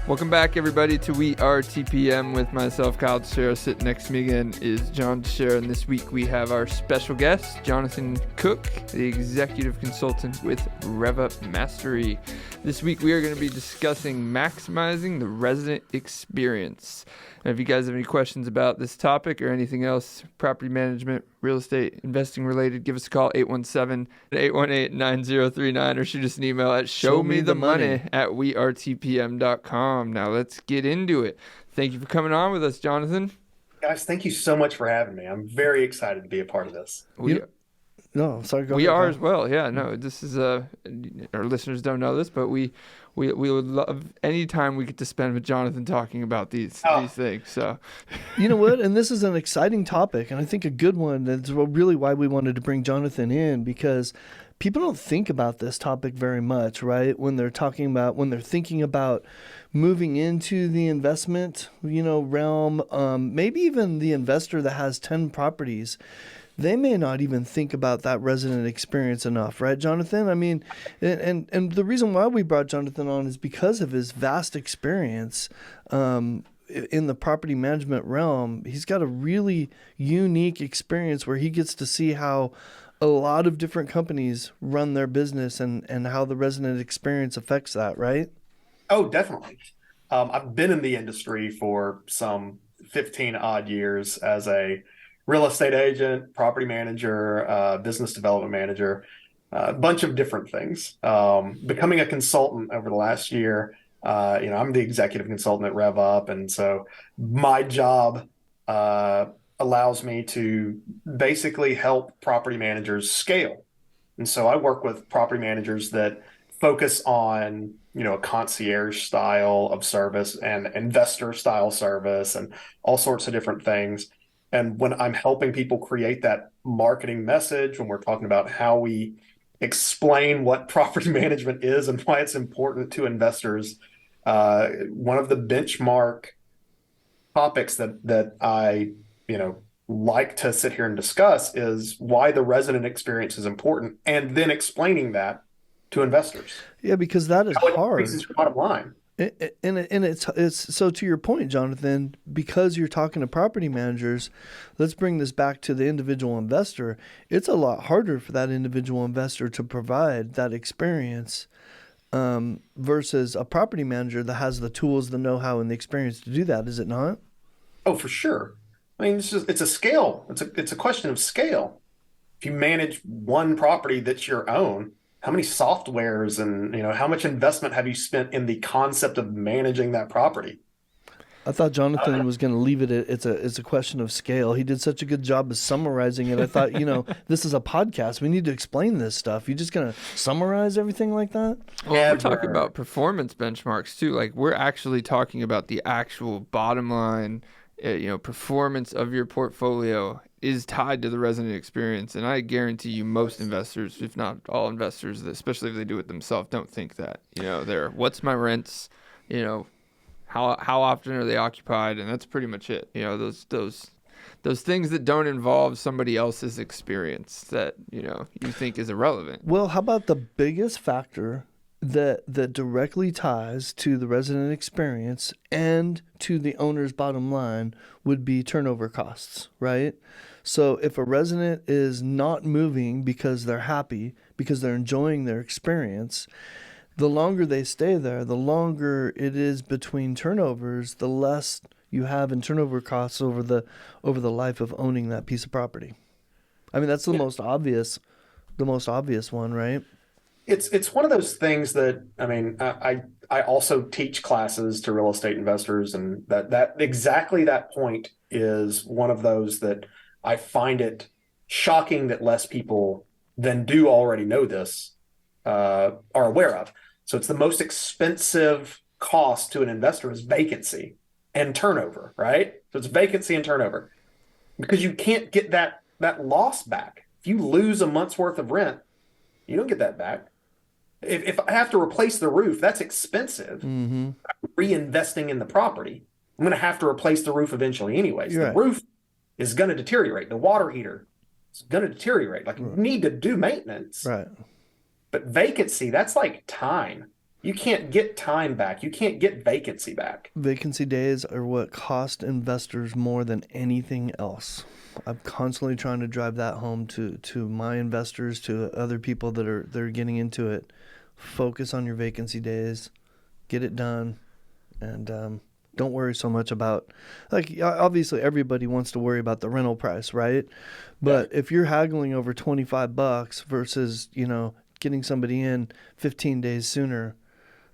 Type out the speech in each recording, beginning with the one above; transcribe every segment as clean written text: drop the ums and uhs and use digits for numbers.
Welcome back, everybody, to We Are TPM with myself, Kyle Teixeira. Sitting next to me again is John Teixeira, and this week we have our special guest, Jonathan Cook, the executive consultant with RevUp Mastery. This week we are going to be discussing maximizing the resident experience. And if you guys have any questions about this topic or anything else, property management, real estate, investing related, give us a call, 817-818-9039, or shoot us an email at showmethemoney@weartpm.com. Now let's get into it. Thank you for coming on with us, Jonathan. Guys, thank you so much for having me. I'm very excited to be a part of this. We are as well. Yeah, no, this is our listeners don't know this, but we would love any time we get to spend with Jonathan talking about these things. So, you know what? And this is an exciting topic, and I think a good one. That's really why we wanted to bring Jonathan in, because people don't think about this topic very much, right? When they're thinking about moving into the investment, realm, maybe even the investor that has 10 properties. They may not even think about that resident experience enough, right, Jonathan? I mean, and the reason why we brought Jonathan on is because of his vast experience in the property management realm. He's got a really unique experience where he gets to see how a lot of different companies run their business and how the resident experience affects that, right? Oh, definitely. I've been in the industry for some 15 odd years as a real estate agent, property manager, business development manager, a bunch of different things. Becoming a consultant over the last year, I'm the executive consultant at RevUp, and so my job allows me to basically help property managers scale. And so I work with property managers that focus on, a concierge style of service and investor style service and all sorts of different things. And when I'm helping people create that marketing message, when we're talking about how we explain what property management is and why it's important to investors, one of the benchmark topics that I, like to sit here and discuss is why the resident experience is important, and then explaining that to investors. Yeah, because that is hard. This is your bottom line. And it's so, to your point, Jonathan, because you're talking to property managers, let's bring this back to the individual investor. It's a lot harder for that individual investor to provide that experience versus a property manager that has the tools, the know-how, and the experience to do that. Is it not? Oh, for sure. I mean, it's a scale. It's a question of scale. If you manage one property that's your own, how many softwares and how much investment have you spent in the concept of managing that property? I thought Jonathan was going to leave it at it's a question of scale. He did such a good job of summarizing it. I thought, this is a podcast. We need to explain this stuff. You just going to summarize everything like that? Well, we're talking about performance benchmarks too. Like, we're actually talking about the actual bottom line, performance of your portfolio is tied to the resident experience. And I guarantee you most investors, if not all investors, especially if they do it themselves, don't think that. What's my rents? How often are they occupied? And that's pretty much it. Those things that don't involve somebody else's experience that, you think is irrelevant. Well, how about the biggest factor that directly ties to the resident experience and to the owner's bottom line would be turnover costs, right? So if a resident is not moving because they're happy, because they're enjoying their experience, the longer they stay there, the longer it is between turnovers, the less you have in turnover costs over the life of owning that piece of property. I mean, that's the most obvious one, right? It's one of those things that, I also teach classes to real estate investors, and that exactly that point is one of those that I find it shocking that less people than do already know this are aware of. So it's the most expensive cost to an investor is vacancy and turnover, right? So it's vacancy and turnover, because you can't get that loss back. If you lose a month's worth of rent, you don't get that back. If I have to replace the roof, that's expensive. Mm-hmm. Reinvesting in the property, I'm going to have to replace the roof eventually anyways. You're the right. Roof is going to deteriorate. The water heater is going to deteriorate. Like, you need to do maintenance. Right. But vacancy, that's like time. You can't get time back. You can't get vacancy back. Vacancy days are what cost investors more than anything else. I'm constantly trying to drive that home to my investors, to other people that are getting into it. Focus on your vacancy days, get it done, and don't worry so much about, like, obviously everybody wants to worry about the rental price, right? But if you're haggling over $25 versus, getting somebody in 15 days sooner,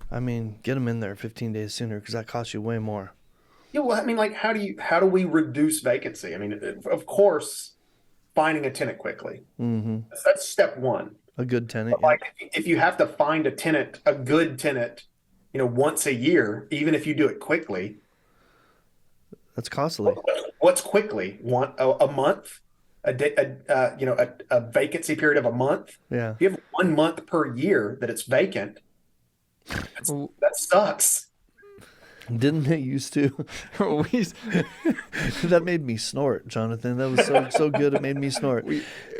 I mean, get them in there 15 days sooner because that costs you way more. Yeah, well, I mean, like, how do we reduce vacancy? I mean, of course, finding a tenant quickly. Mm-hmm. That's step one. A good tenant. But like, if you have to find a good tenant, once a year, even if you do it quickly, that's costly. What's quickly? A month? A vacancy period of a month? Yeah. If you have 1 month per year that it's vacant, that sucks. Didn't it used to? That made me snort, Jonathan. That was so good it made me snort.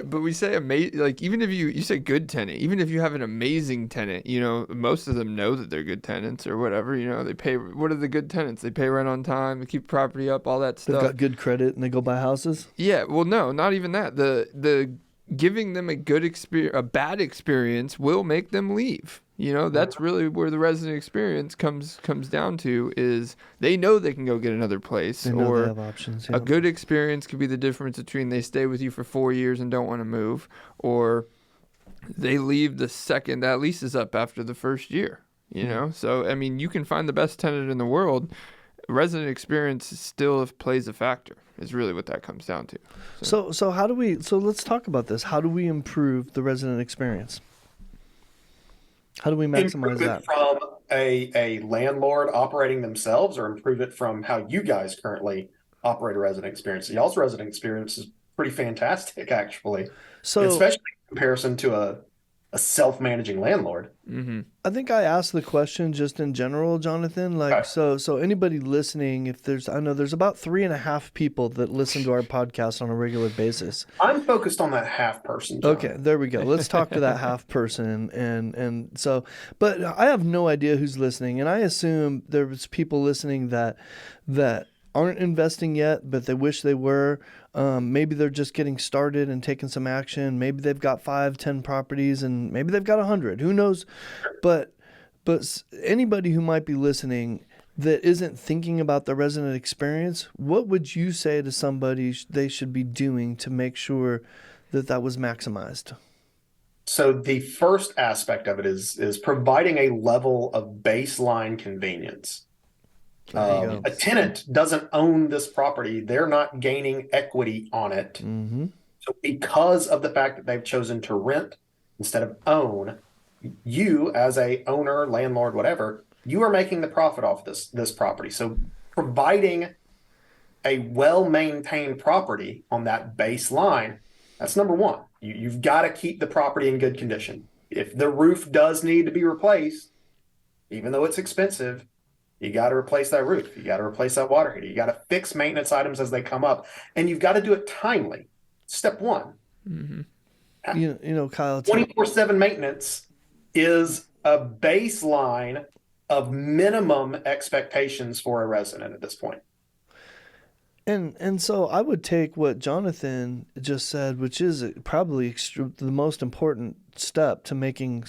But we say like, even if you say good tenant, even if you have an amazing tenant, most of them know that they're good tenants or whatever. They pay. What are the good tenants? They pay rent on time, they keep the property up, all that stuff. They've got good credit and they go buy houses. Yeah. Well, no, not even that. The giving them a bad experience will make them leave. That's really where the resident experience comes down to, is they know they can go get another place. They know or they have options. Yeah. A good experience could be the difference between they stay with you for 4 years and don't want to move, or they leave the second that lease is up after the first year. So I mean, you can find the best tenant in the world. Resident experience still plays a factor, is really what that comes down to. So let's talk about this. How do we improve the resident experience? How do we maximize that? From a landlord operating themselves, or improve it from how you guys currently operate a resident experience? Y'all's resident experience is pretty fantastic, actually. So, especially in comparison to a self-managing landlord. Mm-hmm. I think I asked the question just in general, Jonathan. Like, so anybody listening, I know there's about 3.5 people that listen to our podcast on a regular basis. I'm focused on that half person, John. Okay, there we go. Let's talk to that half person. And so, but I have no idea who's listening, and I assume there's people listening that aren't investing yet, but they wish they were. Maybe they're just getting started and taking some action. Maybe they've got 5-10 properties, and maybe they've got 100. Who knows? But anybody who might be listening that isn't thinking about the resident experience, what would you say to somebody they should be doing to make sure that was maximized? So the first aspect of it is providing a level of baseline convenience. A tenant doesn't own this property. They're not gaining equity on it. Mm-hmm. So because of the fact that they've chosen to rent instead of own, you as a owner, landlord, whatever, you are making the profit off this property. So providing a well-maintained property on that baseline, that's number one. You've got to keep the property in good condition. If the roof does need to be replaced, even though it's expensive, you got to replace that roof. You got to replace that water heater. You got to fix maintenance items as they come up, and you've got to do it timely. Step one. Mm-hmm. Kyle, 24/7 maintenance is a baseline of minimum expectations for a resident at this point. And so I would take what Jonathan just said, which is probably the most important step to making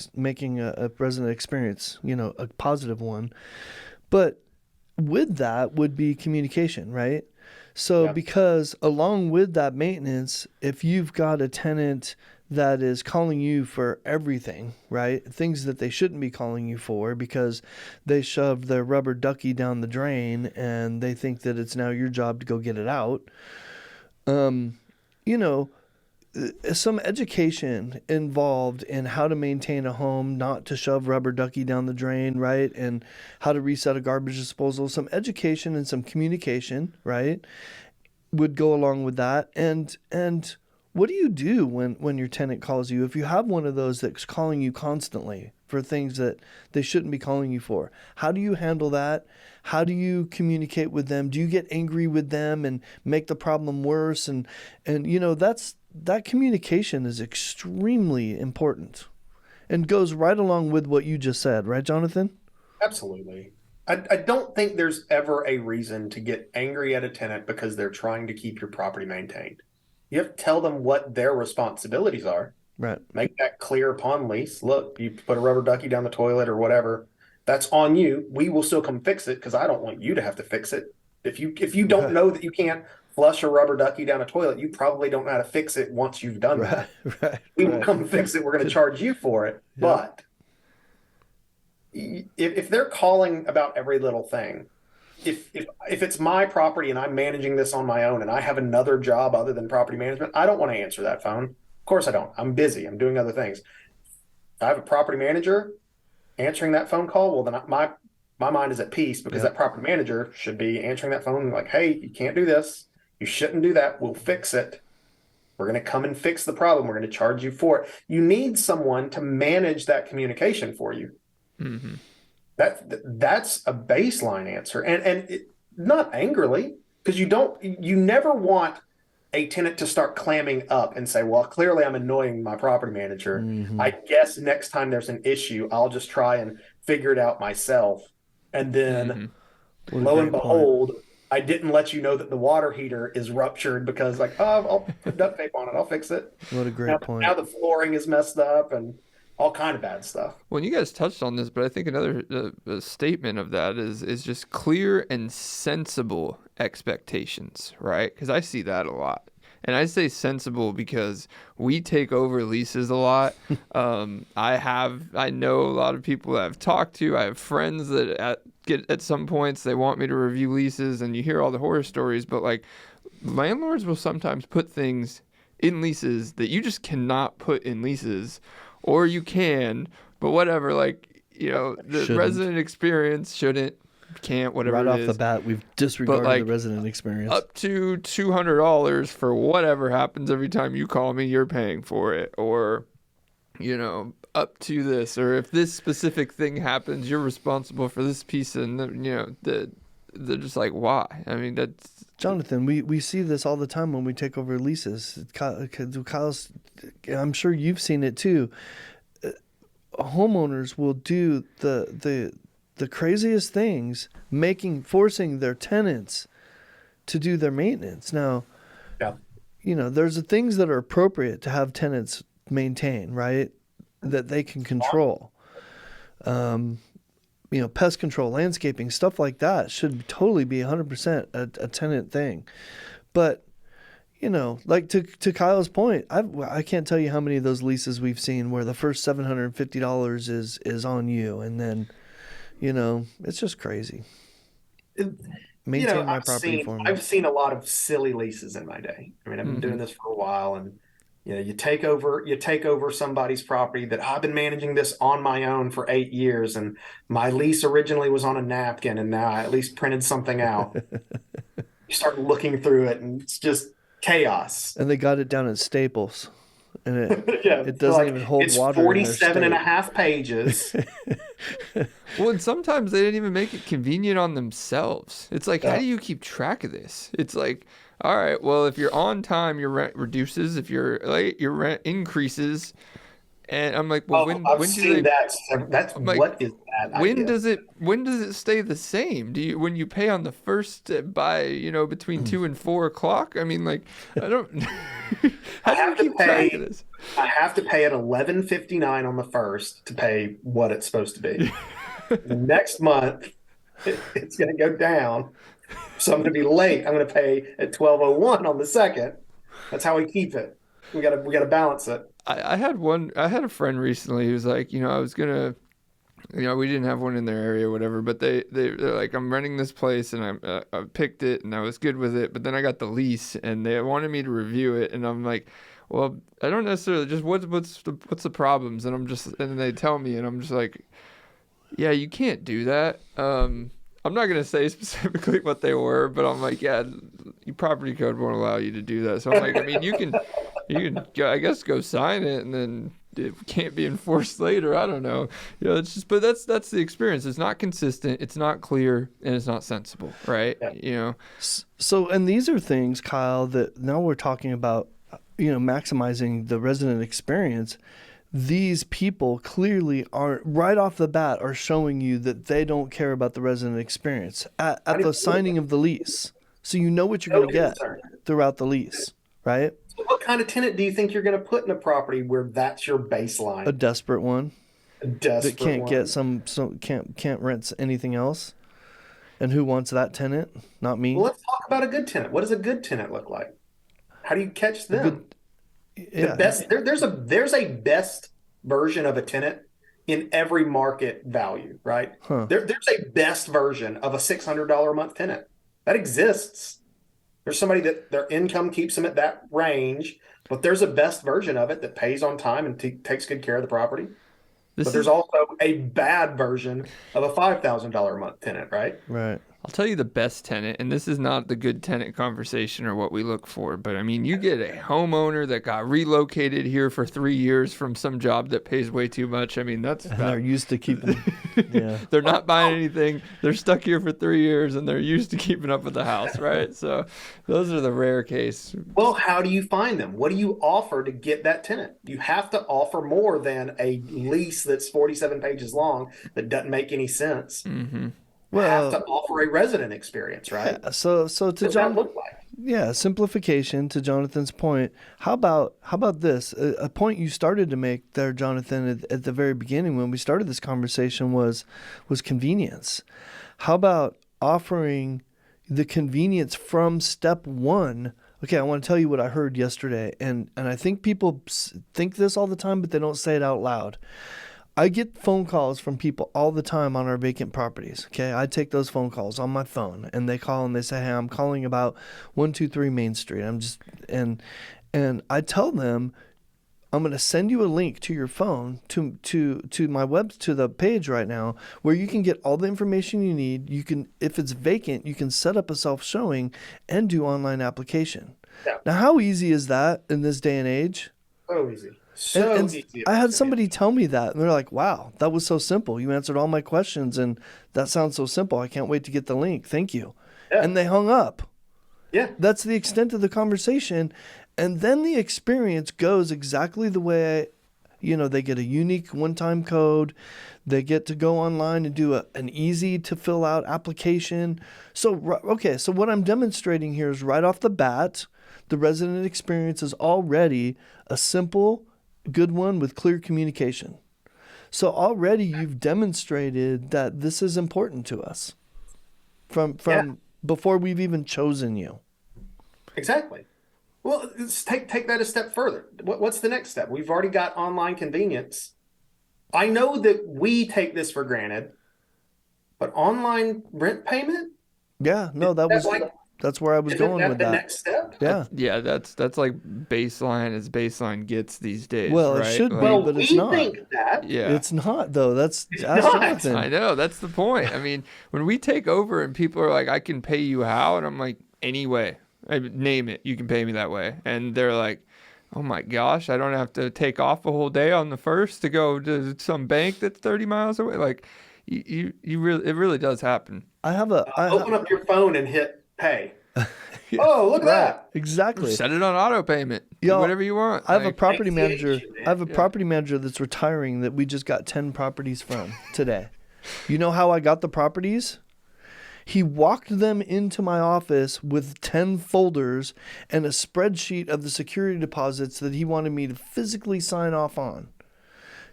a resident experience, a positive one. But with that would be communication, right? So because along with that maintenance, if you've got a tenant that is calling you for everything, right? Things that they shouldn't be calling you for because they shoved their rubber ducky down the drain and they think that it's now your job to go get it out. Some education involved in how to maintain a home, not to shove rubber ducky down the drain, right? And how to reset a garbage disposal. Some education and some communication, right, would go along with that. And what do you do when your tenant calls you? If you have one of those that's calling you constantly for things that they shouldn't be calling you for, how do you handle that? How do you communicate with them? Do you get angry with them and make the problem worse? And that communication is extremely important. and goes right along with what you just said, right, Jonathan? Absolutely. I don't think there's ever a reason to get angry at a tenant because they're trying to keep your property maintained. You have to tell them what their responsibilities are. Right. Make that clear upon lease. Look, you put a rubber ducky down the toilet or whatever. That's on you. We will still come fix it because I don't want you to have to fix it. If you don't know that you can't flush a rubber ducky down a toilet, you probably don't know how to fix it once you've done that. We will come fix it. We're going to charge you for it. Yeah. But if they're calling about every little thing, if it's my property and I'm managing this on my own and I have another job other than property management, I don't want to answer that phone. Of course I don't. I'm busy. I'm doing other things. If I have a property manager answering that phone call, well, then my mind is at peace because that property manager should be answering that phone like, hey, you can't do this. You shouldn't do that. We'll fix it. We're going to come and fix the problem. We're going to charge you for it. You need someone to manage that communication for you. Mm-hmm. That's a baseline answer, and not angrily, because you never want a tenant to start clamming up and say, well, clearly I'm annoying my property manager. Mm-hmm. I guess next time there's an issue, I'll just try and figure it out myself. And then lo and behold, I didn't let you know that the water heater is ruptured because like, oh, I'll put duct tape on it. I'll fix it. What a great point. Now the flooring is messed up and all kind of bad stuff. Well, you guys touched on this, but I think another statement of that is just clear and sensible expectations, right? Because I see that a lot. And I say sensible because we take over leases a lot. I know a lot of people that I've talked to. I have friends that at some points they want me to review leases, and you hear all the horror stories. But like landlords will sometimes put things in leases that you just cannot put in leases, or you can, but whatever. Like the resident experience can't, whatever right it off is. the bat, we've disregarded the resident experience. Up to $200 for whatever happens every time you call me, you're paying for it. Or, up to this. Or if this specific thing happens, you're responsible for this piece. And, they're just like, why? I mean, that's... Jonathan, we see this all the time when we take over leases. Kyle's, I'm sure you've seen it too. Homeowners will do the craziest things, forcing their tenants to do their maintenance. Now, there's the things that are appropriate to have tenants maintain, right? That they can control. Pest control, landscaping, stuff like that should totally be 100% a tenant thing. But, like to Kyle's point, I can't tell you how many of those leases we've seen where the first $750 is on you, and then it's just crazy. Maintain my property for me. I've seen a lot of silly leases in my day. I mean, I've been doing this for a while, and you take over somebody's property that I've been managing this on my own for 8 years, and my lease originally was on a napkin, and now I at least printed something out. You start looking through it, and it's just chaos. And they got it down at Staples. And it doesn't like, even hold it's water. 47 and a half pages. Well, and sometimes they didn't even make it convenient on themselves. It's like, how do you keep track of this? It's like, all right, well, if you're on time, your rent reduces. If you're late, your rent increases. And I'm like, well, when seen that. That's like, what is that? When does it stay the same? When you pay on the first by between 2 and 4 o'clock? I mean, like, I don't. I have to pay at 11:59 on the first to pay what it's supposed to be. Next month, it's going to go down, so I'm going to be late. I'm going to pay at 12:01 on the second. That's how we keep it. We got to balance it. I had a friend recently who was like, I was gonna, we didn't have one in their area or whatever, but they're like, I'm renting this place and I picked it and I was good with it, but then I got the lease and they wanted me to review it, and I'm like, well, I don't necessarily, just what's the problems, and and they tell me, and I'm just like, yeah, you can't do that. I'm not gonna say specifically what they were, but I'm like, yeah, your property code won't allow you to do that. So I'm like, I mean, you can I guess go sign it, and then it can't be enforced later. I don't know. It's just, but that's the experience. It's not consistent. It's not clear, and it's not sensible, right? Yeah. So, and these are things, Kyle, that now we're talking about, maximizing the resident experience. these people clearly are right off the bat are showing you that they don't care about the resident experience at the signing of the lease. So you know what you're going to get throughout the lease, right? So what kind of tenant do you think you're going to put in a property where that's your baseline? A desperate one. A desperate that can't one. get can't rent anything else. And who wants that tenant? Not me. Well, let's talk about a good tenant. What does a good tenant look like? How do you catch them? The best there's a best version of a tenant in every market value, right? There's a best version of a $600 a month tenant that exists. There's somebody that their income keeps them at that range, but there's a best version of it that pays on time and takes good care of the property. But there's also a bad version of a $5,000 a month tenant, right? Right. I'll tell you the best tenant, and this is not the good tenant conversation or what we look for, but I mean, you get a homeowner that got relocated here for 3 years from some job that pays way too much. I mean, that's they're used to keeping. Yeah. They're not buying anything. They're stuck here for 3 years, and they're used to keeping up with the house, right? So those are the rare case. Well, how do you find them? What do you offer to get that tenant? You have to offer more than a lease that's 47 pages long that doesn't make any sense. Mm-hmm. Well, have to offer a resident experience, right? Yeah, so to John, look like? Yeah, simplification to Jonathan's point. How about this? A point you started to make there, Jonathan, at the very beginning when we started this conversation was convenience. How about offering the convenience from step one? Okay, I want to tell you what I heard yesterday, and I think people think this all the time, but they don't say it out loud. I get phone calls from people all the time on our vacant properties. Okay, I take those phone calls on my phone, and they call and they say, "Hey, I'm calling about 123 Main Street. And I tell them, I'm going to send you a link to your phone to the page right now where you can get all the information you need. You can, if it's vacant, you can set up a self-showing and do online application. Yeah. Now, how easy is that in this day and age? So easy. And easy. I had somebody tell me that, and they're like, wow, that was so simple. You answered all my questions, and that sounds so simple. I can't wait to get the link. Thank you. Yeah. And they hung up. Yeah. That's the extent of the conversation. And then the experience goes exactly the way, they get a unique one-time code. They get to go online and do an easy-to-fill-out application. So what I'm demonstrating here is right off the bat, the resident experience is already a simple, good one with clear communication. So already you've demonstrated that this is important to us from before we've even chosen you. Exactly. Well, let's take that a step further. What's the next step? We've already got online convenience. I know that we take this for granted, but online rent payment? Yeah, no, that's where I was going with that. The next step? Yeah. That's like baseline as baseline gets these days. Well, right? It should be, but it's not. Think that. Yeah. It's not, though. That's Jonathan. I know. That's the point. I mean, when we take over and people are like, I can pay you how? And I'm like, any way. Name it. You can pay me that way. And they're like, oh my gosh, I don't have to take off a whole day on the first to go to some bank that's 30 miles away. Like, it really does happen. Open up your phone and hit pay. Oh, look at that. Exactly. Set it on auto payment. Do whatever you want. I have a property manager. Property manager that's retiring that we just got 10 properties from today. You know how I got the properties? He walked them into my office with 10 folders and a spreadsheet of the security deposits that he wanted me to physically sign off on.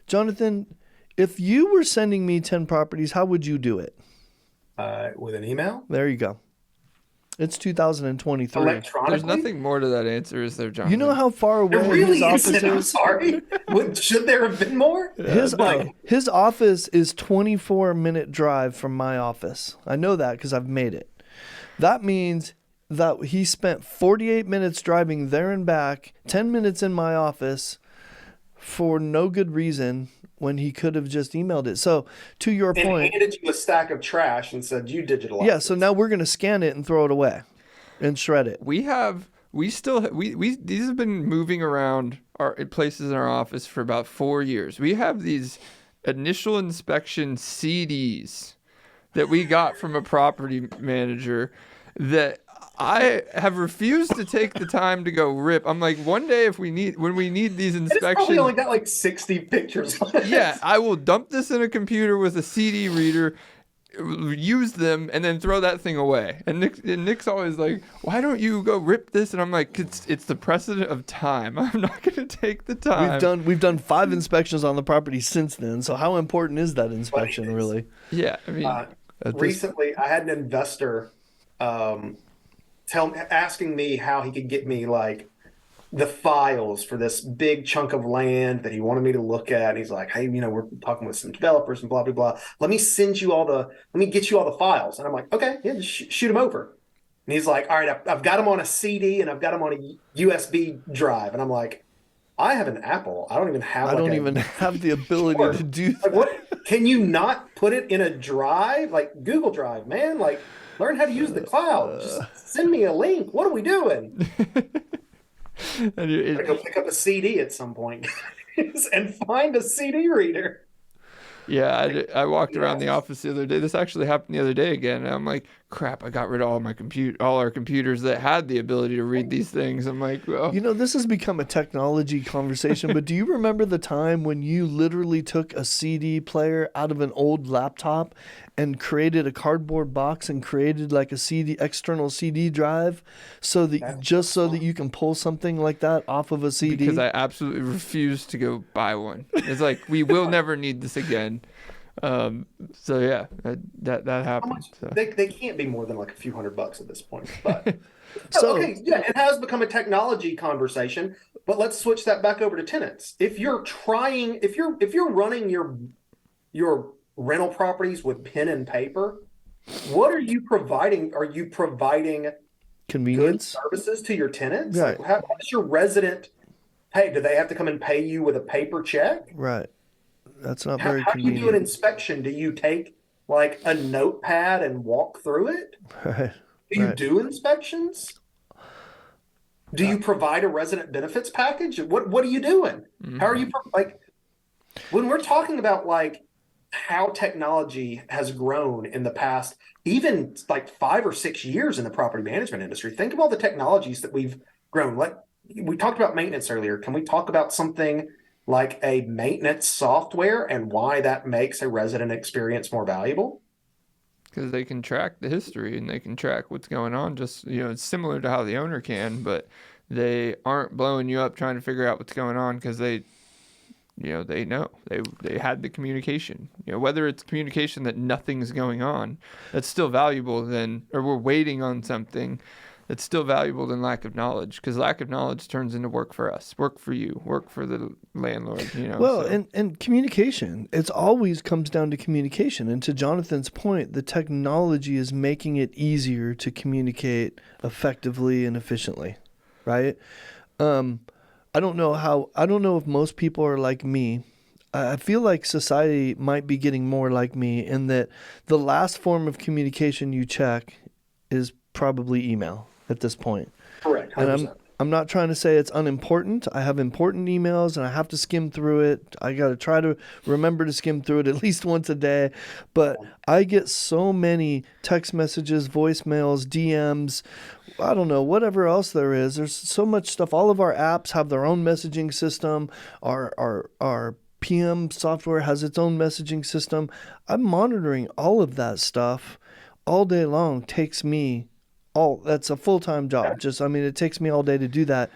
Jonathan, if you were sending me 10 properties, how would you do it? With an email? There you go. It's 2023. Electronically? There's nothing more to that answer, is there, Jonathan? You know how far away really his office is? I'm sorry. Should there have been more? His office is 24-minute drive from my office. I know that because I've made it. That means that he spent 48 minutes driving there and back, 10 minutes in my office for no good reason when he could have just emailed it. So to your point, handed you a stack of trash and said, you digitalize Yeah, so now we're going to scan it and throw it away and shred it. These have been moving around our places in our office for about 4 years. We have these initial inspection CDs that we got from a property manager that I have refused to take the time to go rip. I'm like, one day when we need these It's probably inspections, only got like 60 pictures on it. yeah, I will dump this in a computer with a CD reader, use them, and then throw that thing away. And Nick's always like, why don't you go rip this? And I'm like, it's the precedent of time. I'm not going to take the time. We've done 5 inspections on the property since then. So how important is that inspection really? Yeah, I mean, Recently, I had an investor asking me how he could get me like the files for this big chunk of land that he wanted me to look at. And he's like, hey, we're talking with some developers and blah, blah, blah. Let me get you all the files. And I'm like, okay, yeah, just shoot them over. And he's like, all right, I've got them on a CD and I've got them on a USB drive. And I'm like, I have an Apple. I don't even have the ability to do that. Like, what? Can you not put it in a drive? Like Google Drive, man. Like, learn how to use the cloud. Just send me a link. What are we doing? I go pick up a CD at some point and find a CD reader. Yeah, I walked around the office the other day. This actually happened the other day again. And I'm like, crap, I got rid of all our computers that had the ability to read these things. I'm like, well. This has become a technology conversation, but do you remember the time when you literally took a CD player out of an old laptop and created a cardboard box and created like a external CD drive so that you can pull something like that off of a CD? Because I absolutely refuse to go buy one. It's like, we will never need this again. So yeah, that happened. So. They can't be more than like a few $100 at this point. But okay, yeah, it has become a technology conversation. But let's switch that back over to tenants. If you're running your rental properties with pen and paper, what are you providing? Are you providing convenience good services to your tenants? Right. Like, how does your resident pay? Do they have to come and pay you with a paper check? Right. That's not very How convenient. do you do an inspection? Do you take like a notepad and walk through it? Right. Do you do inspections? Do you provide a resident benefits package? What are you doing? Mm-hmm. How are you like when we're talking about like how technology has grown in the past, even like 5 or 6 years in the property management industry? Think of all the technologies that we've grown. Like we talked about maintenance earlier. Can we talk about something like a maintenance software and why that makes a resident experience more valuable? Because they can track the history and they can track what's going on. Just, it's similar to how the owner can, but they aren't blowing you up trying to figure out what's going on because they know they had the communication. Whether it's communication that nothing's going on, that's still valuable or we're waiting on something. It's still valuable than lack of knowledge, because lack of knowledge turns into work for us, work for you, work for the landlord. Well, so. and communication. It always comes down to communication. And to Jonathan's point, the technology is making it easier to communicate effectively and efficiently, right? I don't know if most people are like me. I feel like society might be getting more like me in that the last form of communication you check is probably email at this point. Correct. 100%. And I'm not trying to say it's unimportant. I have important emails and I have to skim through it. I got to try to remember to skim through it at least once a day. But I get so many text messages, voicemails, DMs, I don't know, whatever else there is. There's so much stuff. All of our apps have their own messaging system. Our PM software has its own messaging system. I'm monitoring all of that stuff all day long. That's a full-time job. It takes me all day to do that.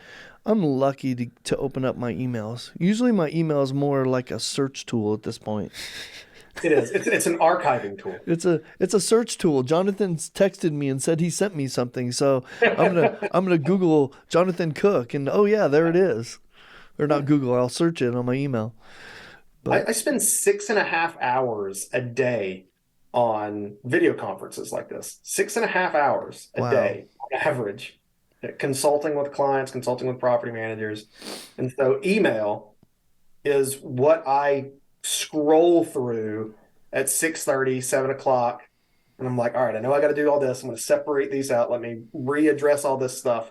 I'm lucky to open up my emails. Usually my email is more like a search tool at this point. It is. It's an archiving tool. It's a search tool. Jonathan's texted me and said he sent me something. So I'm gonna Google Jonathan Cook and oh yeah, there it is. Or not Google, I'll search it on my email. But I spend 6.5 hours a day on video conferences like this. 6.5 hours a day on average, consulting with clients, consulting with property managers. And so email is what I scroll through at 6:30, 7 o'clock. And I'm like, all right, I know I got to do all this. I'm going to separate these out. Let me readdress all this stuff.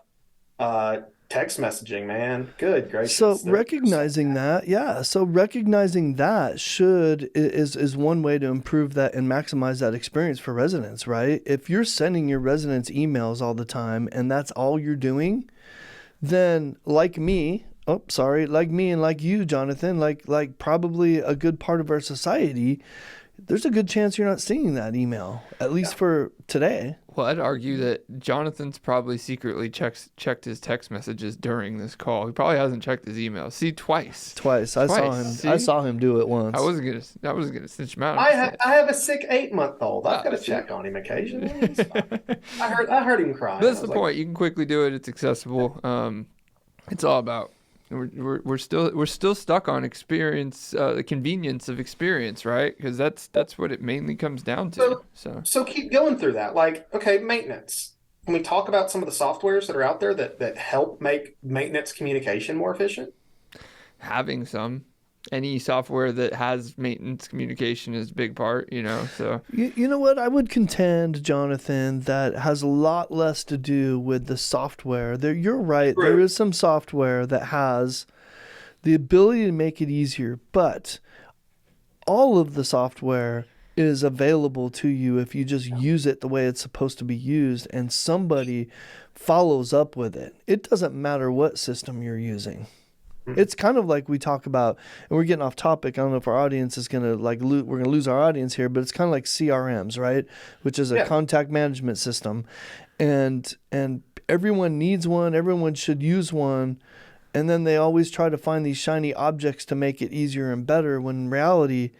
Text messaging, man. Good So gracious. recognizing that, yeah. So recognizing that is one way to improve that and maximize that experience for residents, right? If you're sending your residents emails all the time and that's all you're doing, then like me, like me and like you, Jonathan, like probably a good part of our society, there's a good chance you're not seeing that email, at least for today. Well, I'd argue that Jonathan's probably secretly checked his text messages during this call. He probably hasn't checked his email. See, twice. Twice. I saw him do it once. I wasn't gonna snitch him out. I have a sick 8-month-old. I've got to check on him occasionally. I heard him crying. That's the point. You can quickly do it. It's accessible. It's all about we're still stuck on experience, the convenience of experience, right? Because that's what it mainly comes down to. So keep going through that. Like, okay, maintenance. Can we talk about some of the softwares that are out there that help make maintenance communication more efficient? Having any software that has maintenance communication is a big part, so you know what, I would contend, Jonathan, that has a lot less to do with the software. You're right. There is some software that has the ability to make it easier, but all of the software is available to you if you just use it the way it's supposed to be used and somebody follows up with it. It doesn't matter what system you're using. It's kind of like we talk about, and we're getting off topic. I don't know if our audience is going to we're going to lose our audience here, but it's kind of like CRMs, right? Which is a contact management system. And everyone needs one. Everyone should use one. And then they always try to find these shiny objects to make it easier and better, when in reality,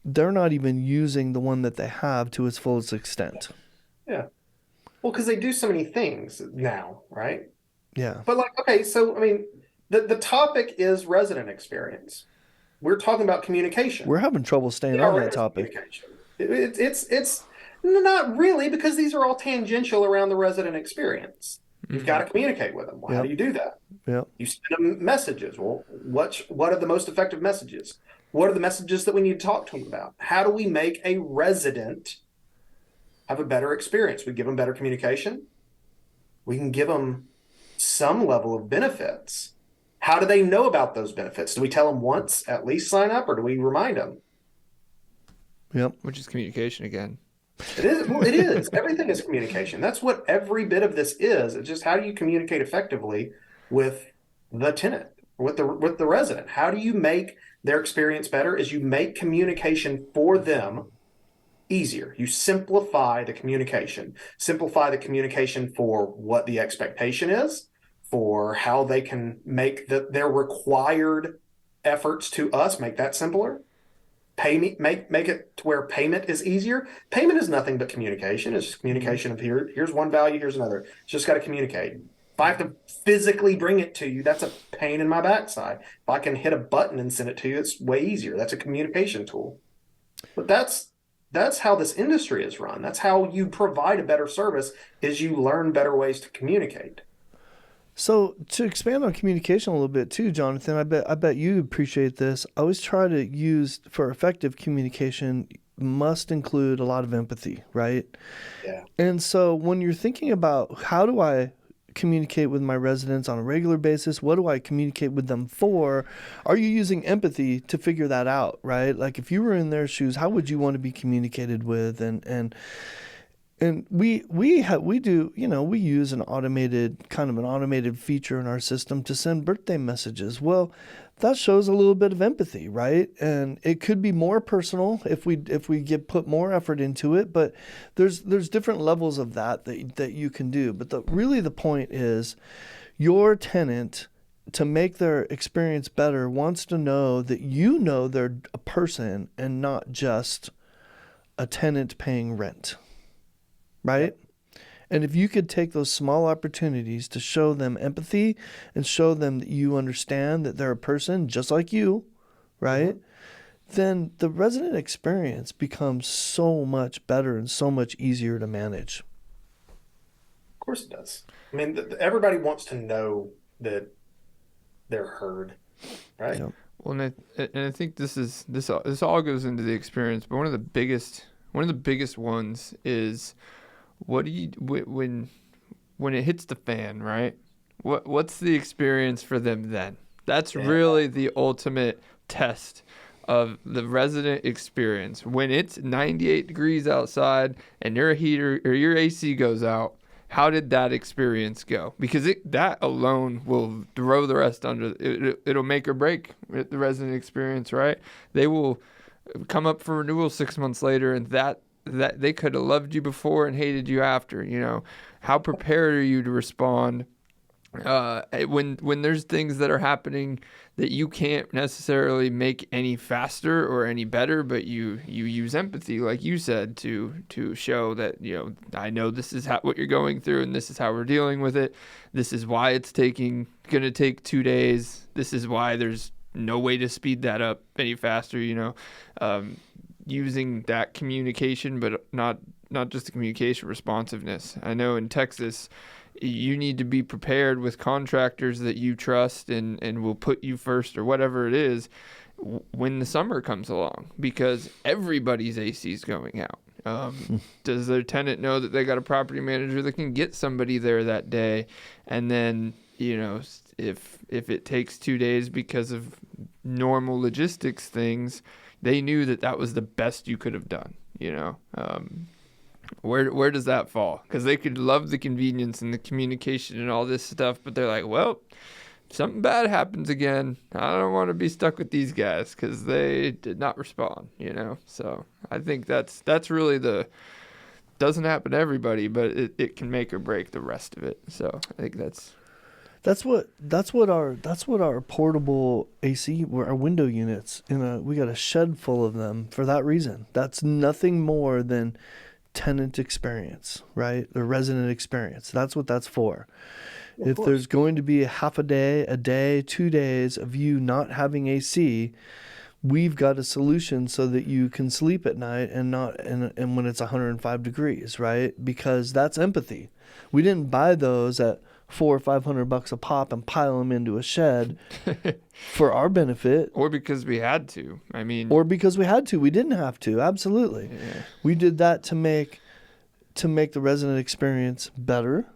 they're not even using the one that they have to its fullest extent. Yeah. Well, because they do so many things now, right? Yeah. But okay, so, I mean, the topic is resident experience. We're talking about communication. We're having trouble staying on that topic. It's not really, because these are all tangential around the resident experience. You've got to communicate with them. Well, how do you do that? Yep. You send them messages. Well, what are the most effective messages? What are the messages that we need to talk to them about? How do we make a resident have a better experience? We give them better communication. We can give them some level of benefits. How do they know about those benefits? Do we tell them once, at least sign up, or do we remind them? Yep. Which is communication again. It is. Well, it is. Everything is communication. That's what every bit of this is. It's just, how do you communicate effectively with the tenant, with the resident? How do you make their experience better? Is you make communication for them easier. You simplify the communication. Simplify the communication for what the expectation is, for how they can make their required efforts to us, make that simpler. Make it to where payment is easier. Payment is nothing but communication. It's just communication of here's one value, here's another. It's just got to communicate. If I have to physically bring it to you, that's a pain in my backside. If I can hit a button and send it to you, it's way easier. That's a communication tool. But that's how this industry is run. That's how you provide a better service, is you learn better ways to communicate. So to expand on communication a little bit too, Jonathan, I bet you appreciate this. I always try to use, for effective communication, must include a lot of empathy, right? Yeah. And so when you're thinking about, how do I communicate with my residents on a regular basis? What do I communicate with them for? Are you using empathy to figure that out, right? Like, if you were in their shoes, how would you want to be communicated with? And we do, we use an automated feature in our system to send birthday messages. Well, that shows a little bit of empathy, right? And it could be more personal if we put more effort into it, but there's different levels of that you can do. But the point is, your tenant, to make their experience better, wants to know that they're a person and not just a tenant paying rent. Right? And if you could take those small opportunities to show them empathy and show them that you understand that they're a person just like you, right? Then the resident experience becomes so much better and so much easier to manage. Of course it does. I mean, everybody wants to know that they're heard, right? Yep. Well, and I think this all goes into the experience, but one of the biggest ones is, what do you, when it hits the fan, right? What's the experience for them then? That's Yeah. really the ultimate test of the resident experience. When it's 98 degrees outside and your heater or your AC goes out, how did that experience go? Because that alone will throw the rest under. It'll make or break the resident experience, right? They will come up for renewal 6 months later, and that they could have loved you before and hated you after. How prepared are you to respond when there's things that are happening that you can't necessarily make any faster or any better, but you use empathy, like you said, to show that, I know this is what you're going through, and this is how we're dealing with it. This is why it's gonna take 2 days. This is why there's no way to speed that up any faster. Using that communication, but not just the communication, responsiveness. I know in Texas, you need to be prepared with contractors that you trust and will put you first or whatever it is when the summer comes along, because everybody's AC is going out. Does their tenant know that they got a property manager that can get somebody there that day? And then, if it takes 2 days because of normal logistics things, they knew that was the best you could have done, Where does that fall? Because they could love the convenience and the communication and all this stuff, but they're like, well, if something bad happens again, I don't want to be stuck with these guys because they did not respond, So I think that's really doesn't happen to everybody, but it can make or break the rest of it. So I think That's what our portable AC, our window units, we got a shed full of them for that reason. That's nothing more than tenant experience, right? The resident experience. That's what that's for. If there's going to be a half a day, 2 days of you not having AC, we've got a solution so that you can sleep at night and when it's 105 degrees, right? Because that's empathy. We didn't buy those at $400 or $500 a pop and pile them into a shed for our benefit, or because we had to. Or because we had to. We didn't have to. Absolutely. Yeah. We did that to make the resident experience better,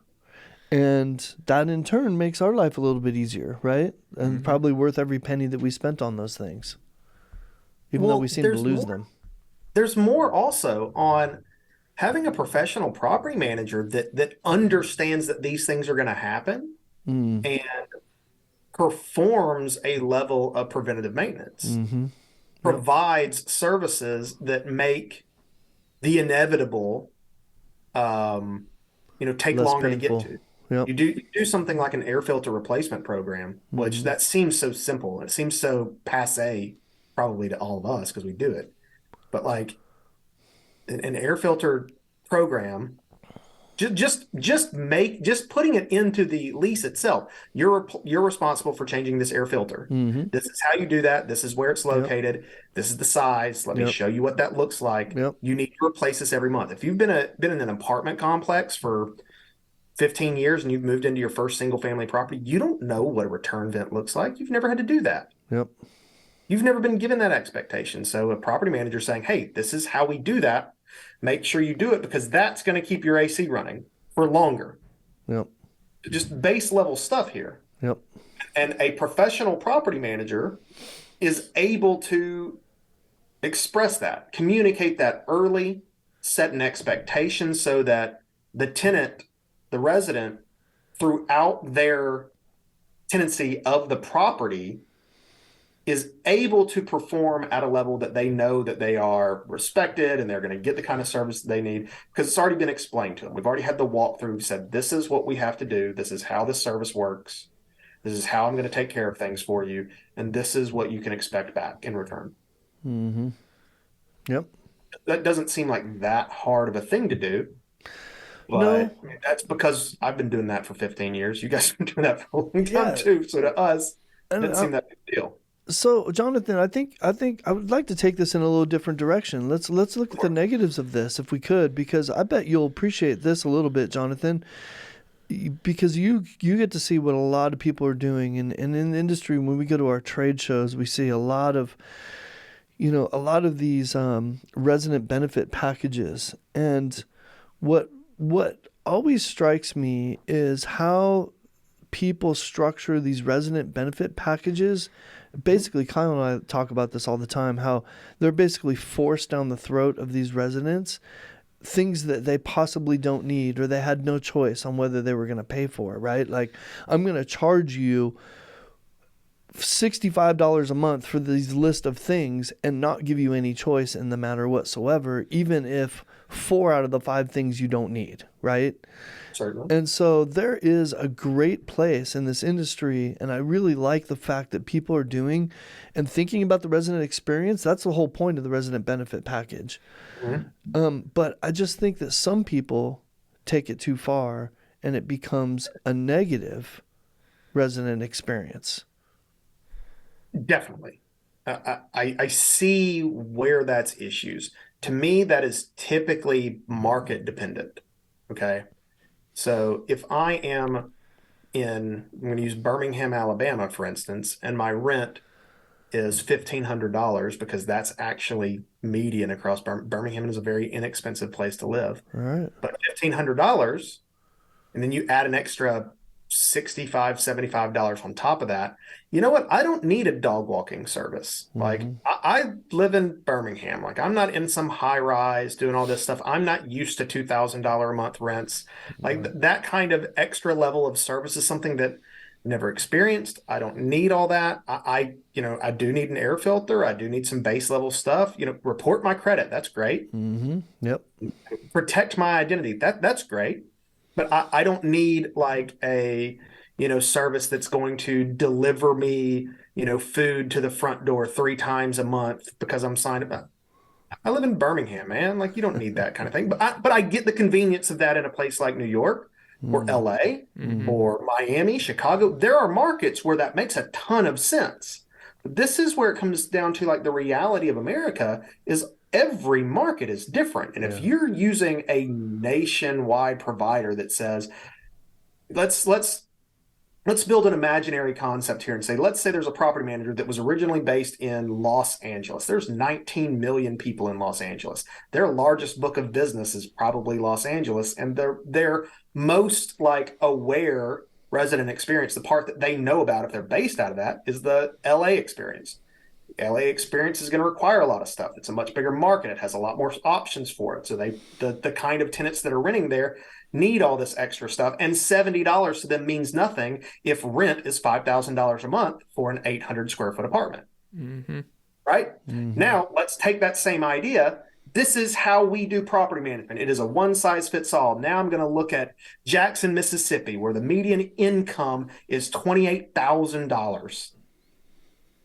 and that in turn makes our life a little bit easier, right? And probably worth every penny that we spent on those things, even though we seem to lose them. There's more also on having a professional property manager that understands that these things are going to happen and performs a level of preventative maintenance, provides services that make the inevitable, take Less longer painful. to get to. Yep. You do something like an air filter replacement program, which that seems so simple. It seems so passé, probably to all of us because we do it. But like an air filter program, just putting it into the lease itself. You're responsible for changing this air filter. This is how you do that. This is where it's located. Yep. This is the size. Let me show you what that looks like. Yep. You need to replace this every month. If you've been in an apartment complex for 15 years and you've moved into your first single family property, you don't know what a return vent looks like. You've never had to do that. Yep. You've never been given that expectation. So a property manager saying, hey, this is how we do that. Make sure you do it because that's going to keep your AC running for longer. Yep. Just base level stuff here. Yep. And a professional property manager is able to express that, communicate that early, set an expectation so that the tenant, the resident, throughout their tenancy of the property is able to perform at a level that they know that they are respected and they're going to get the kind of service that they need because it's already been explained to them. We've already had the walkthrough. We've said, this is what we have to do. This is how this service works. This is how I'm going to take care of things for you. And this is what you can expect back in return. Yep. That doesn't seem like that hard of a thing to do. But No. That's because I've been doing that for 15 years. You guys have been doing that for a long time too. So to us, it doesn't seem that big a deal. So, Jonathan, I think I would like to take this in a little different direction. Let's look at the negatives of this if we could, because I bet you'll appreciate this a little bit, Jonathan, because you get to see what a lot of people are doing. And in the industry, when we go to our trade shows, we see a lot of these resident benefit packages. And what always strikes me is how people structure these resident benefit packages. Basically, Kyle and I talk about this all the time, how they're basically forced down the throat of these residents things that they possibly don't need, or they had no choice on whether they were going to pay for, right? Like, I'm going to charge you $65 a month for these list of things and not give you any choice in the matter whatsoever, even if 4 out of the 5 things you don't need, right? Certainly. And so there is a great place in this industry, and I really like the fact that people are doing and thinking about the resident experience. That's the whole point of the resident benefit package. Mm-hmm. But I just think that some people take it too far, and it becomes a negative resident experience. Definitely. I see where that's issues. To me, that is typically market dependent. Okay. So if I am I'm going to use Birmingham, Alabama, for instance, and my rent is $1,500 because that's actually median across Birmingham is a very inexpensive place to live. All right. But $1,500, and then you add an extra $65, $75 on top of that. You know what? I don't need a dog walking service. Like I live in Birmingham. Like I'm not in some high rise doing all this stuff. I'm not used to $2,000 a month rents. Like that kind of extra level of service is something that I've never experienced. I don't need all that. I do need an air filter. I do need some base level stuff. Report my credit. That's great. Yep. Protect my identity. That's great. But I don't need like a, service that's going to deliver me, food to the front door 3 times a month because I'm signed up. I live in Birmingham, man. Like you don't need that kind of thing. But I get the convenience of that in a place like New York or LA or Miami, Chicago. There are markets where that makes a ton of sense. But this is where it comes down to like the reality of America is every market is different. And if you're using a nationwide provider that says, let's build an imaginary concept here and say, let's say there's a property manager that was originally based in Los Angeles. There's 19 million people in Los Angeles. Their largest book of business is probably Los Angeles. And their most like aware resident experience, the part that they know about if they're based out of that, is the LA experience. LA experience is going to require a lot of stuff. It's a much bigger market. It has a lot more options for it. So the kind of tenants that are renting there need all this extra stuff. And $70 to them means nothing if rent is $5,000 a month for an 800 square foot apartment. Right? Now, let's take that same idea. This is how we do property management. It is a one size fits all. Now I'm going to look at Jackson, Mississippi, where the median income is $28,000.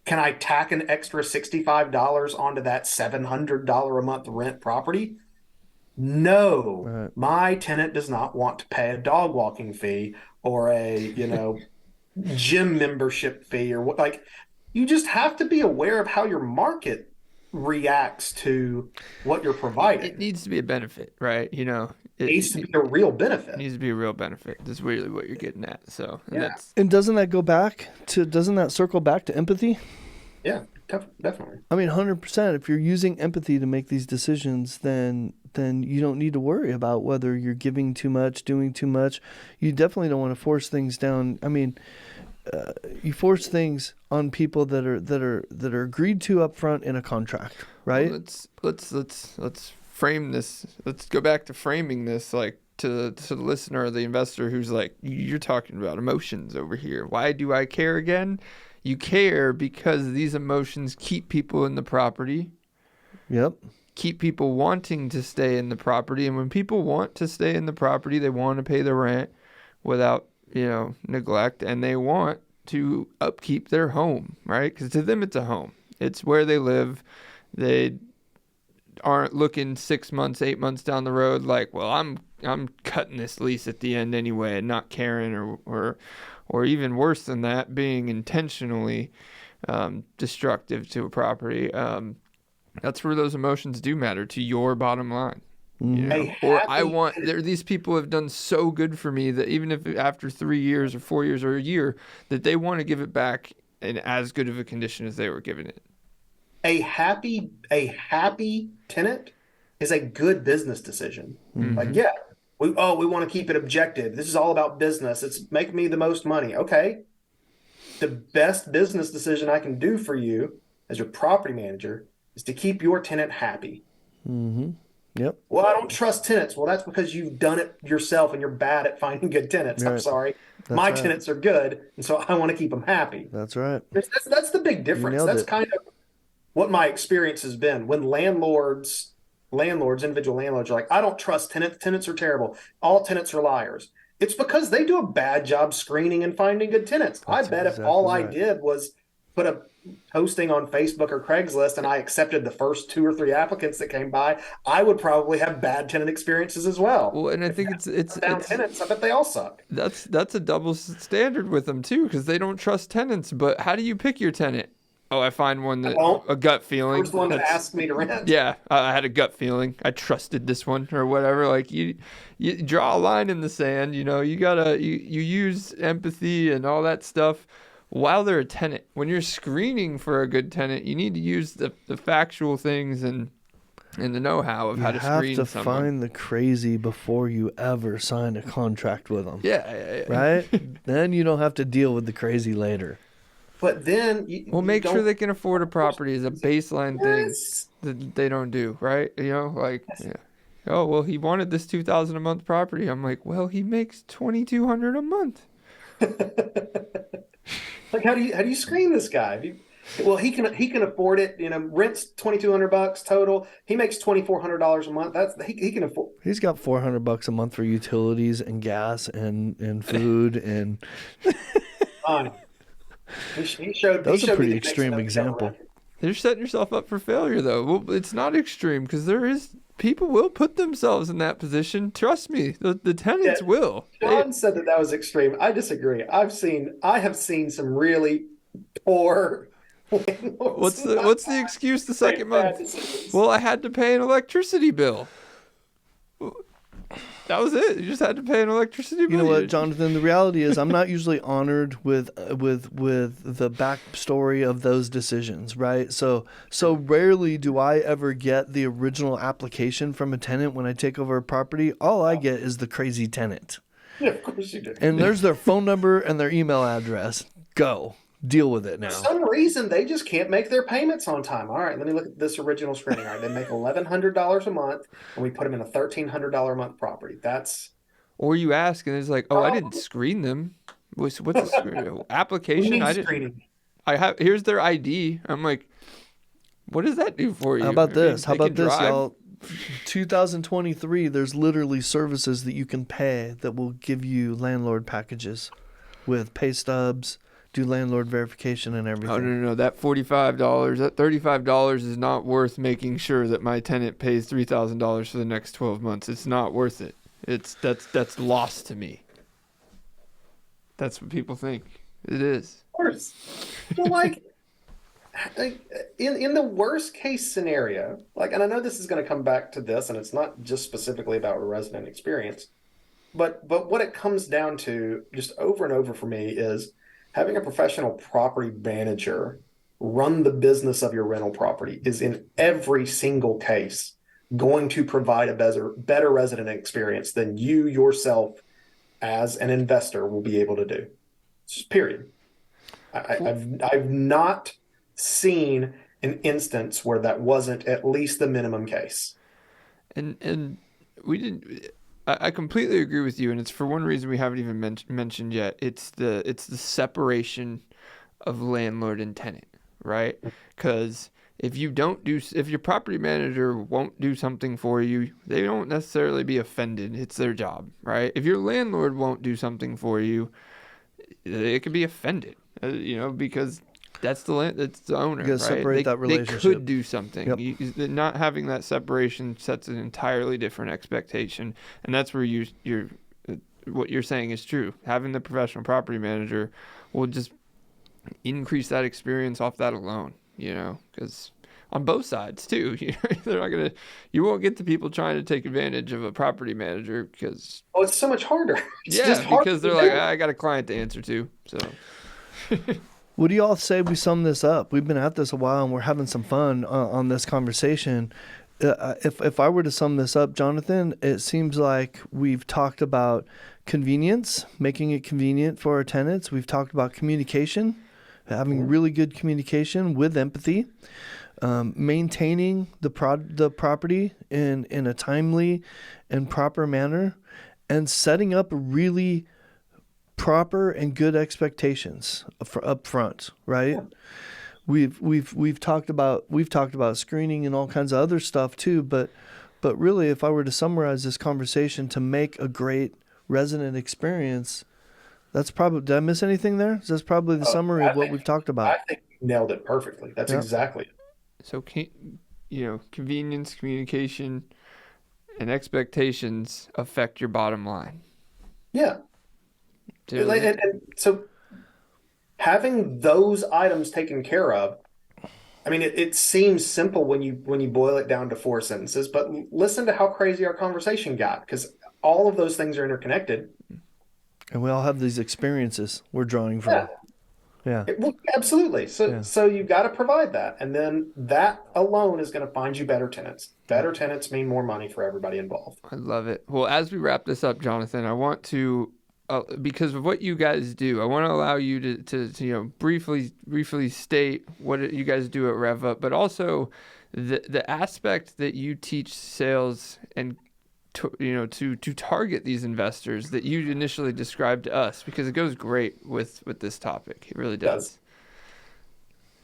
Can I tack an extra $65 onto that $700 a month rent property? No. Right. My tenant does not want to pay a dog walking fee or a, gym membership fee or what. Like, you just have to be aware of how your market reacts to what you're providing. It needs to be a benefit, right? It needs to be a real benefit. It needs to be a real benefit. That's really what you're getting at. So, and doesn't that circle back to empathy? Yeah, definitely. I mean, 100%. If you're using empathy to make these decisions, then you don't need to worry about whether you're giving too much, doing too much. You definitely don't want to force things down. I mean, you force things on people that are agreed to up front in a contract, right? Well, let's frame this. Let's go back to framing this like to the listener or the investor who's like, you're talking about emotions over here. Why do I care again? You care because these emotions keep people in the property. Yep. Keep people wanting to stay in the property. And when people want to stay in the property, they want to pay the rent without, neglect. And they want to upkeep their home, right? Because to them, it's a home. It's where they live. They aren't looking 6 months, 8 months down the road like, well, I'm cutting this lease at the end anyway and not caring or even worse than that, being intentionally destructive to a property. That's where those emotions do matter to your bottom line. These people have done so good for me that even if after 3 years or 4 years or a year, that they want to give it back in as good of a condition as they were given it. A happy tenant is a good business decision. Like, We want to keep it objective. This is all about business. It's make me the most money. Okay. The best business decision I can do for you as your property manager is to keep your tenant happy. Mm-hmm. Yep. Well, I don't trust tenants. Well, that's because you've done it yourself and you're bad at finding good tenants. I'm Right. sorry. That's My right. tenants are good, and so I want to keep them happy. That's right. That's the big difference. nailed That's it. kind of what my experience has been when individual landlords are like, I don't trust tenants. Tenants are terrible. All tenants are liars. It's because they do a bad job screening and finding good tenants. I That's bet if exactly all right. I did was put a posting on Facebook or Craigslist and I accepted the first 2 or 3 applicants that came by, I would probably have bad tenant experiences as well. Well, and I If think it's down tenants, I bet they all suck. that's a double standard with them too, because they don't trust tenants. But how do you pick your tenant? Oh, I find one that won't. a gut feeling. First one that that's- asked me to rent. Yeah, I had a gut feeling. I trusted this one or whatever. Like you draw a line in the sand. You know, you use empathy and all that stuff while they're a tenant. When you're screening for a good tenant, you need to use the factual things and the know-how of how to screen You have to someone. find the crazy before you ever sign a contract with them. Yeah. Right? Then you don't have to deal with the crazy later. But then Well, make sure they can afford a property is a baseline thing Yes. that they don't do, right? You know, like, yeah. Oh, well, he wanted this $2,000 a month property. I'm like, well, he makes $2,200 a month. Like, how do you screen this guy? Well, he can afford it. You know, rent's $2,200 total. He makes $2,400 a month. He can afford. He's got $400 a month for utilities and gas and food and Fine. He showed. That was he a showed pretty me the next extreme step example. down. You're setting yourself up for failure, though. Well, it's not extreme because people will put themselves in that position. Trust me, the tenants Yeah. will. John said that was extreme. I disagree. I have seen some really poor landlords. What's the excuse the second month? Well, I had to pay an electricity bill. That was it. You just had to pay an electricity bill. You know what, Jonathan? The reality is, I'm not usually honored with the backstory of those decisions, right? So rarely do I ever get the original application from a tenant when I take over a property. All I get is the crazy tenant, Yeah, of course you do. and there's their phone number and their email address. Go deal with it now. For some reason, they just can't make their payments on time. All right, let me look at this original screening. All right, they make $1,100 a month, and we put them in a $1,300 a month property. That's Or you ask and it's like, oh, I didn't screen them. What's the application? I didn't. screening. Here's their ID. I'm like, what does that do for you? How about I mean, this? How they can about this, drive. y'all? 2023, there's literally services that you can pay that will give you landlord packages with pay stubs, do landlord verification and everything. Oh, no. That $45, that $35 is not worth making sure that my tenant pays $3,000 for the next 12 months. It's not worth it. That's lost to me. That's what people think. It is. Of course. Well, like in the worst case scenario, like, and I know this is going to come back to this, and it's not just specifically about a resident experience, but what it comes down to just over and over for me is having a professional property manager run the business of your rental property is in every single case going to provide a better resident experience than you yourself as an investor will be able to do. Just period. I've not seen an instance where that wasn't at least the minimum case. And we didn't. I completely agree with you, and it's for one reason we haven't even mentioned yet. It's the separation of landlord and tenant, right? Because if your property manager won't do something for you, they don't necessarily be offended. It's their job, right? If your landlord won't do something for you, it could be offended, because that's the owner, You gotta right? separate that They relationship. could do something. Yep. Not having that separation sets an entirely different expectation, and that's where you're what you're saying is true. Having the professional property manager will just increase that experience off that alone, because on both sides too. You won't get the people trying to take advantage of a property manager because It's so much harder. It's just hard because to they're like, do. I got a client to answer to, so. What do y'all say we sum this up? We've been at this a while and we're having some fun on this conversation. if I were to sum this up, Jonathan, it seems like we've talked about convenience, making it convenient for our tenants. We've talked about communication, having really good communication with empathy, maintaining the property in a timely and proper manner, and setting up really proper and good expectations up front, right? Yeah. We've talked about screening and all kinds of other stuff too, but really, if I were to summarize this conversation to make a great resident experience, that's probably, did I miss anything there? That's probably the summary of what we've talked about. I think you nailed it perfectly. That's exactly it. So, convenience, communication, and expectations affect your bottom line. Yeah. And so having those items taken care of, I mean, it seems simple when you boil it down to 4 sentences, but listen to how crazy our conversation got, because all of those things are interconnected. And we all have these experiences we're drawing from. Yeah. Well, absolutely. So you've got to provide that. And then that alone is going to find you better tenants. Better tenants mean more money for everybody involved. I love it. Well, as we wrap this up, Jonathan, I want to, because of what you guys do, I want to allow you to briefly state what you guys do at RevUp, but also the aspect that you teach sales and to target these investors that you initially described to us, because it goes great with this topic. It really does.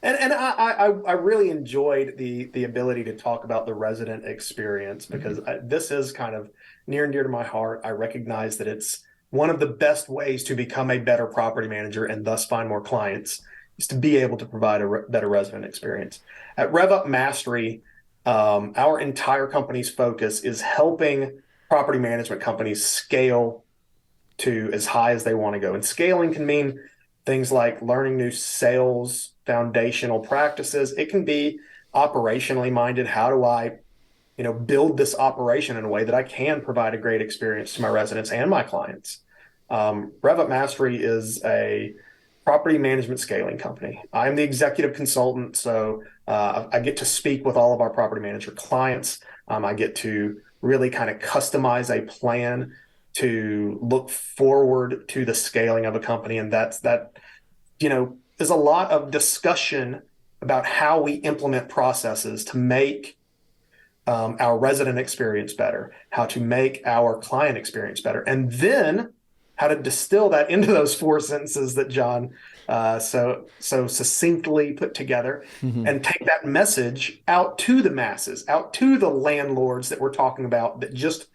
And I really enjoyed the ability to talk about the resident experience, because this is kind of near and dear to my heart. I recognize that it's one of the best ways to become a better property manager and thus find more clients, is to be able to provide a better resident experience. At RevUp Mastery, our entire company's focus is helping property management companies scale to as high as they want to go. And scaling can mean things like learning new sales foundational practices. It can be operationally minded. How do I, build this operation in a way that I can provide a great experience to my residents and my clients? RevUp Mastery is a property management scaling company. I'm the executive consultant, so I get to speak with all of our property manager clients. I get to really kind of customize a plan to look forward to the scaling of a company, and that there's a lot of discussion about how we implement processes to make our resident experience better, how to make our client experience better, and then how to distill that into those 4 sentences that John so succinctly put together, and take that message out to the masses, out to the landlords that we're talking about that just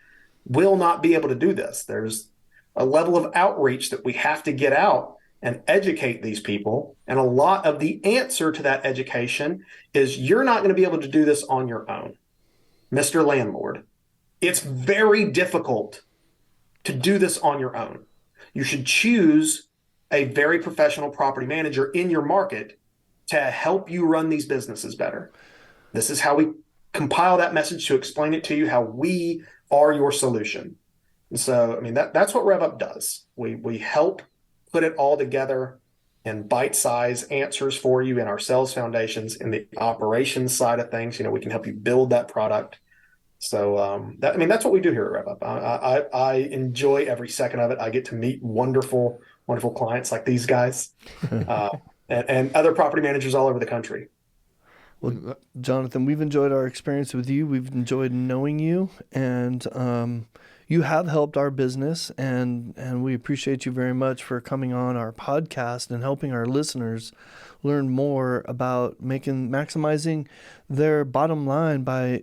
will not be able to do this. There's a level of outreach that we have to get out and educate these people. And a lot of the answer to that education is, you're not going to be able to do this on your own, Mr. Landlord. It's very difficult to do this on your own. You should choose a very professional property manager in your market to help you run these businesses better. This is how we compile that message to explain it to you, how we are your solution. And so, I mean, that's what RevUp does. We help put it all together in bite-size answers for you in our sales foundations. In the operations side of things, we can help you build that product. So that's what we do here at RevUp. I enjoy every second of it. I get to meet wonderful clients like these guys, and other property managers all over the country. Well, Jonathan, we've enjoyed our experience with you. We've enjoyed knowing you, and you have helped our business, and we appreciate you very much for coming on our podcast and helping our listeners learn more about maximizing their bottom line by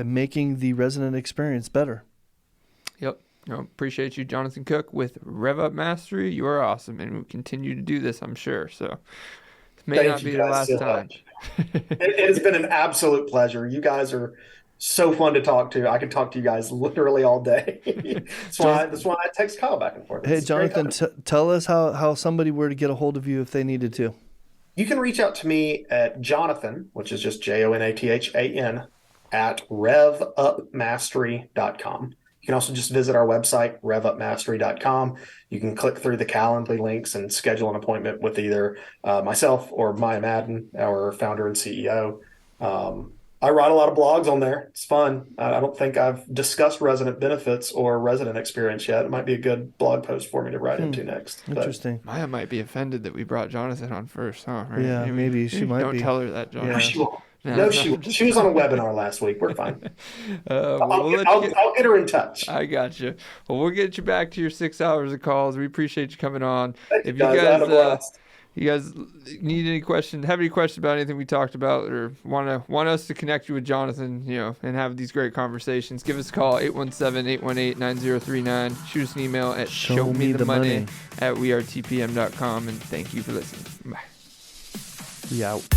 making the resident experience better. Yep. Appreciate you, Jonathan Cook with RevUp Mastery. You are awesome, and we'll continue to do this, I'm sure. So it may not be the last time. It has been an absolute pleasure. You guys are so fun to talk to. I could talk to you guys literally all day. That's why I text Kyle back and forth. Hey, Jonathan, tell us how somebody were to get a hold of you if they needed to. You can reach out to me at Jonathan, which is just JONATHAN, at RevUpMastery.com. You can also just visit our website, RevUpMastery.com. You can click through the Calendly links and schedule an appointment with either myself or Maya Madden, our founder and CEO. I write a lot of blogs on there. It's fun. I don't think I've discussed resident benefits or resident experience yet. It might be a good blog post for me to write into next. Interesting. Maya might be offended that we brought Jonathan on first, huh? Right? Yeah, maybe she might don't be. tell her that, Jonathan. No, she won't. No, she won't. She was on a webinar last week. We're fine. I'll get her in touch. I got you. Well, we'll get you back to your 6 hours of calls. We appreciate you coming on. Thank If you you guys need any questions, have any questions about anything we talked about, or want us to connect you with Jonathan, and have these great conversations, give us a call, 817-818-9039. Shoot us an email at showmethemoney@wearetpm.com, and thank you for listening. Bye. We out.